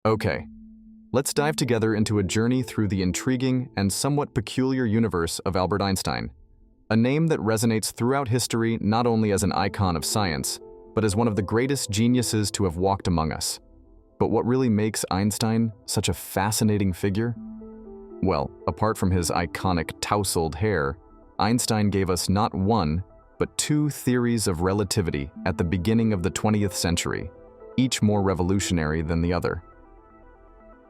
Okay, let's dive together into a journey through the intriguing and somewhat peculiar universe of Albert Einstein, a name that resonates throughout history not only as an icon of science, but as one of the greatest geniuses to have walked among us. But what really makes Einstein such a fascinating figure? Well, apart from his iconic tousled hair, Einstein gave us not one, but two theories of relativity at the beginning of the 20th century, each more revolutionary than the other.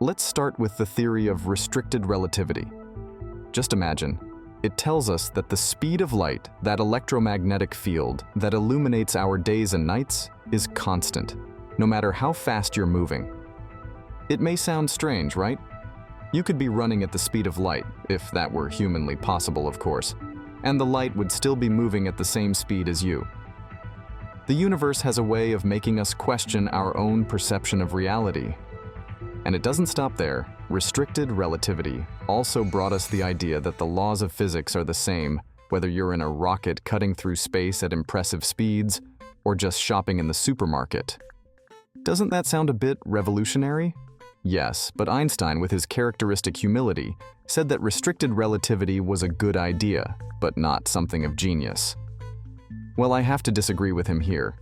Let's start with the theory of restricted relativity. Just imagine, it tells us that the speed of light, that electromagnetic field that illuminates our days and nights, is constant, no matter how fast you're moving. It may sound strange, right? You could be running at the speed of light, if that were humanly possible, of course, and the light would still be moving at the same speed as you. The universe has a way of making us question our own perception of reality. And it doesn't stop there. Restricted relativity also brought us the idea that the laws of physics are the same, whether you're in a rocket cutting through space at impressive speeds, or just shopping in the supermarket. Doesn't that sound a bit revolutionary? Yes, but Einstein, with his characteristic humility, said that restricted relativity was a good idea, but not something of genius. Well, I have to disagree with him here.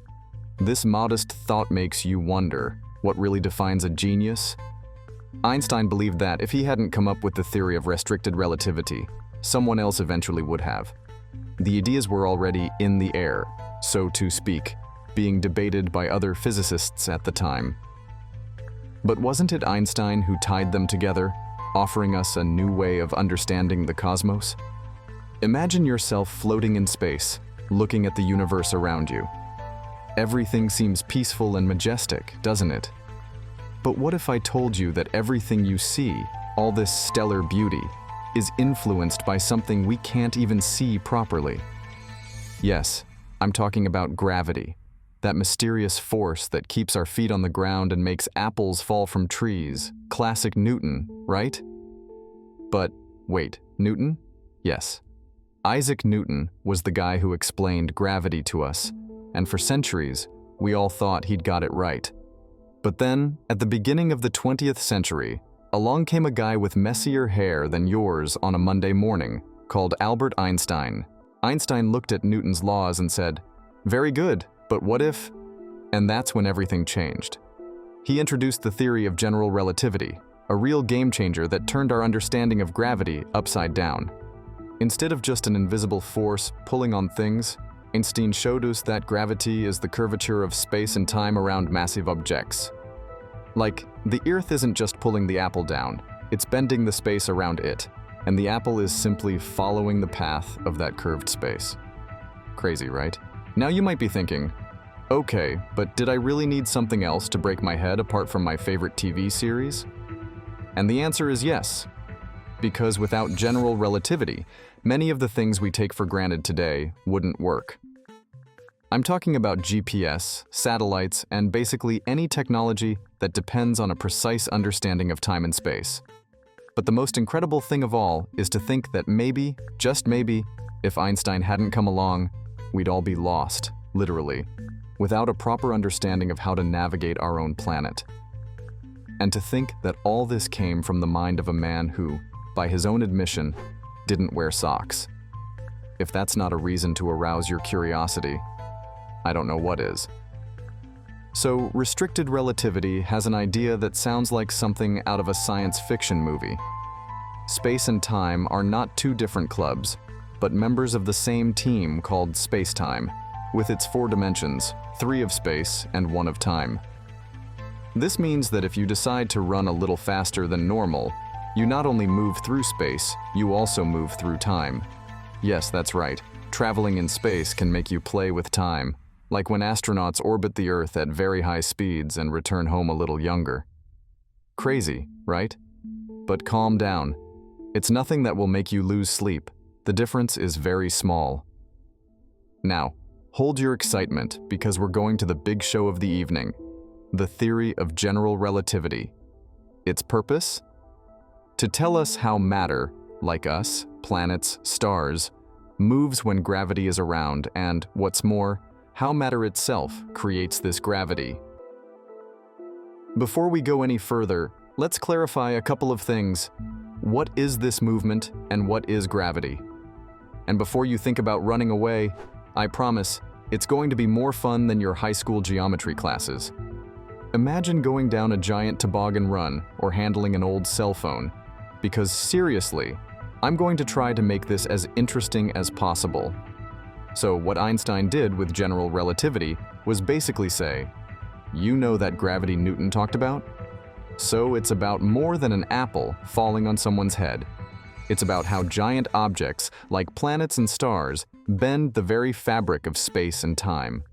This modest thought makes you wonder, what really defines a genius? Einstein believed that if he hadn't come up with the theory of restricted relativity, someone else eventually would have. The ideas were already in the air, so to speak, being debated by other physicists at the time. But wasn't it Einstein who tied them together, offering us a new way of understanding the cosmos? Imagine yourself floating in space, looking at the universe around you. Everything seems peaceful and majestic, doesn't it? But what if I told you that everything you see, all this stellar beauty, is influenced by something we can't even see properly? Yes, I'm talking about gravity, that mysterious force that keeps our feet on the ground and makes apples fall from trees. Classic Newton, right? But wait, Newton? Yes. Isaac Newton was the guy who explained gravity to us, and for centuries, we all thought he'd got it right. But then, at the beginning of the 20th century, along came a guy with messier hair than yours on a Monday morning, called Albert Einstein. Einstein looked at Newton's laws and said, "Very good, but what if?" And that's when everything changed. He introduced the theory of general relativity, a real game changer that turned our understanding of gravity upside down. Instead of just an invisible force pulling on things, Einstein showed us that gravity is the curvature of space and time around massive objects. Like, the Earth isn't just pulling the apple down, it's bending the space around it, and the apple is simply following the path of that curved space. Crazy, right? Now you might be thinking, okay, but did I really need something else to break my head apart from my favorite TV series? And the answer is yes. Because without general relativity, many of the things we take for granted today wouldn't work. I'm talking about GPS, satellites, and basically any technology that depends on a precise understanding of time and space. But the most incredible thing of all is to think that maybe, just maybe, if Einstein hadn't come along, we'd all be lost, literally, without a proper understanding of how to navigate our own planet. And to think that all this came from the mind of a man who, by his own admission, didn't wear socks. If that's not a reason to arouse your curiosity, I don't know what is. So, restricted relativity has an idea that sounds like something out of a science fiction movie. Space and time are not two different clubs, but members of the same team called space-time, with its 4 dimensions, 3 of space and 1 of time. This means that if you decide to run a little faster than normal, you not only move through space, you also move through time. Yes, that's right. Traveling in space can make you play with time, like when astronauts orbit the Earth at very high speeds and return home a little younger. Crazy, right? But calm down. It's nothing that will make you lose sleep. The difference is very small. Now, hold your excitement because we're going to the big show of the evening, the theory of general relativity. Its purpose? To tell us how matter, like us, planets, stars, moves when gravity is around and, what's more, how matter itself creates this gravity. Before we go any further, let's clarify a couple of things. What is this movement and what is gravity? And before you think about running away, I promise, it's going to be more fun than your high school geometry classes. Imagine going down a giant toboggan run or handling an old cell phone. Because seriously, I'm going to try to make this as interesting as possible. So what Einstein did with general relativity was basically say, you know that gravity Newton talked about? So it's about more than an apple falling on someone's head. It's about how giant objects, like planets and stars, bend the very fabric of space and time.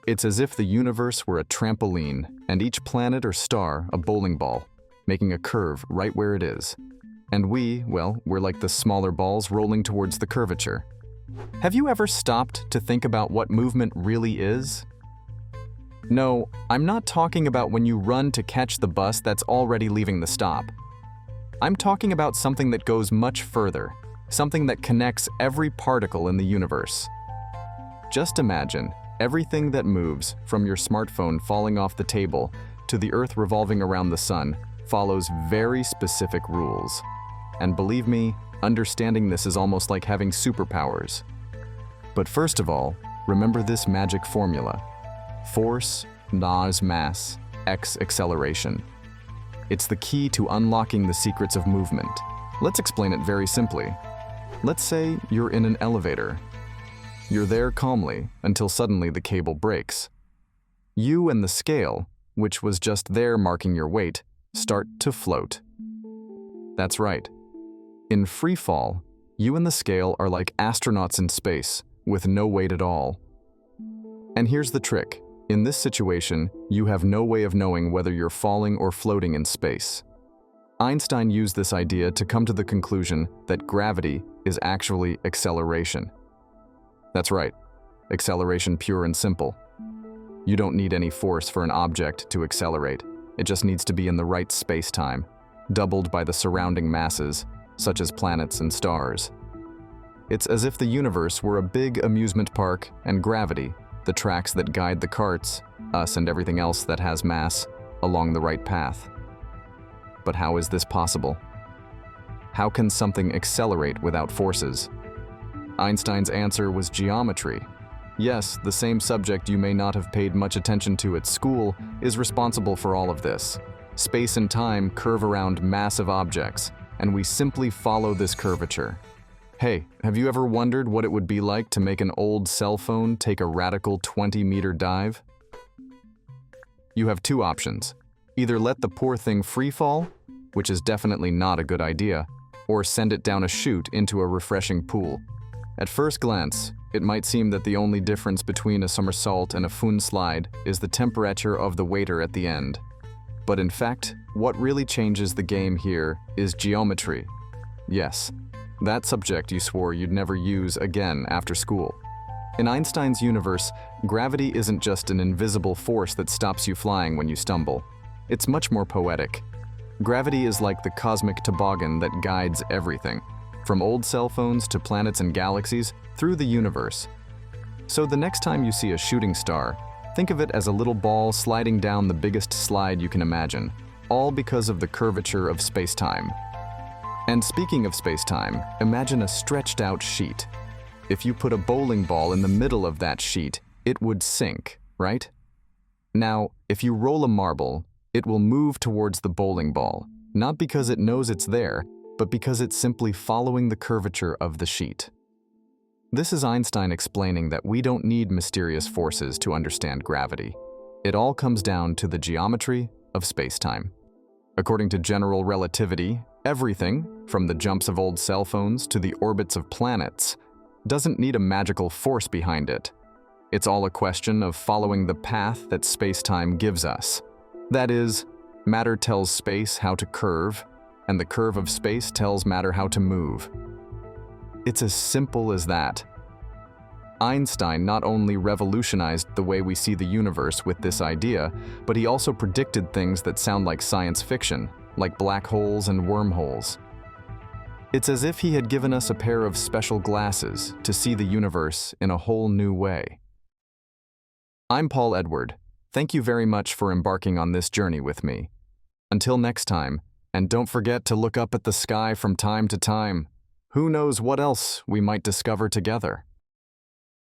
It's as if the universe were a trampoline, and each planet or star a bowling ball, making a curve right where it is. And we're like the smaller balls rolling towards the curvature. Have you ever stopped to think about what movement really is? No, I'm not talking about when you run to catch the bus that's already leaving the stop. I'm talking about something that goes much further, something that connects every particle in the universe. Just imagine everything that moves, from your smartphone falling off the table to the Earth revolving around the sun, follows very specific rules. And believe me, understanding this is almost like having superpowers. But first of all, remember this magic formula. Force, NAS mass, x acceleration. It's the key to unlocking the secrets of movement. Let's explain it very simply. Let's say you're in an elevator. You're there calmly until suddenly the cable breaks. You and the scale, which was just there marking your weight, start to float. That's right. In free fall, you and the scale are like astronauts in space, with no weight at all. And here's the trick. In this situation, you have no way of knowing whether you're falling or floating in space. Einstein used this idea to come to the conclusion that gravity is actually acceleration. That's right, acceleration pure and simple. You don't need any force for an object to accelerate. It just needs to be in the right space-time, doubled by the surrounding masses, such as planets and stars. It's as if the universe were a big amusement park and gravity, the tracks that guide the carts, us and everything else that has mass, along the right path. But how is this possible? How can something accelerate without forces? Einstein's answer was geometry. Yes, the same subject you may not have paid much attention to at school is responsible for all of this. Space and time curve around massive objects, and we simply follow this curvature. Hey, have you ever wondered what it would be like to make an old cell phone take a radical 20-meter dive? You have two options. Either let the poor thing free fall, which is definitely not a good idea, or send it down a chute into a refreshing pool. At first glance, it might seem that the only difference between a somersault and a fun slide is the temperature of the waiter at the end. But in fact, what really changes the game here is geometry. Yes, that subject you swore you'd never use again after school. In Einstein's universe, gravity isn't just an invisible force that stops you flying when you stumble. It's much more poetic. Gravity is like the cosmic toboggan that guides everything, from old cell phones to planets and galaxies, through the universe. So the next time you see a shooting star, think of it as a little ball sliding down the biggest slide you can imagine, all because of the curvature of space-time. And speaking of space-time, imagine a stretched-out sheet. If you put a bowling ball in the middle of that sheet, it would sink, right? Now, if you roll a marble, it will move towards the bowling ball, not because it knows it's there, but because it's simply following the curvature of the sheet. This is Einstein explaining that we don't need mysterious forces to understand gravity. It all comes down to the geometry of space-time. According to general relativity, everything, from the jumps of old cell phones to the orbits of planets, doesn't need a magical force behind it. It's all a question of following the path that space-time gives us. That is, matter tells space how to curve, and the curve of space tells matter how to move. It's as simple as that. Einstein not only revolutionized the way we see the universe with this idea, but he also predicted things that sound like science fiction, like black holes and wormholes. It's as if he had given us a pair of special glasses to see the universe in a whole new way. I'm Paul Edward. Thank you very much for embarking on this journey with me. Until next time, and don't forget to look up at the sky from time to time. Who knows what else we might discover together?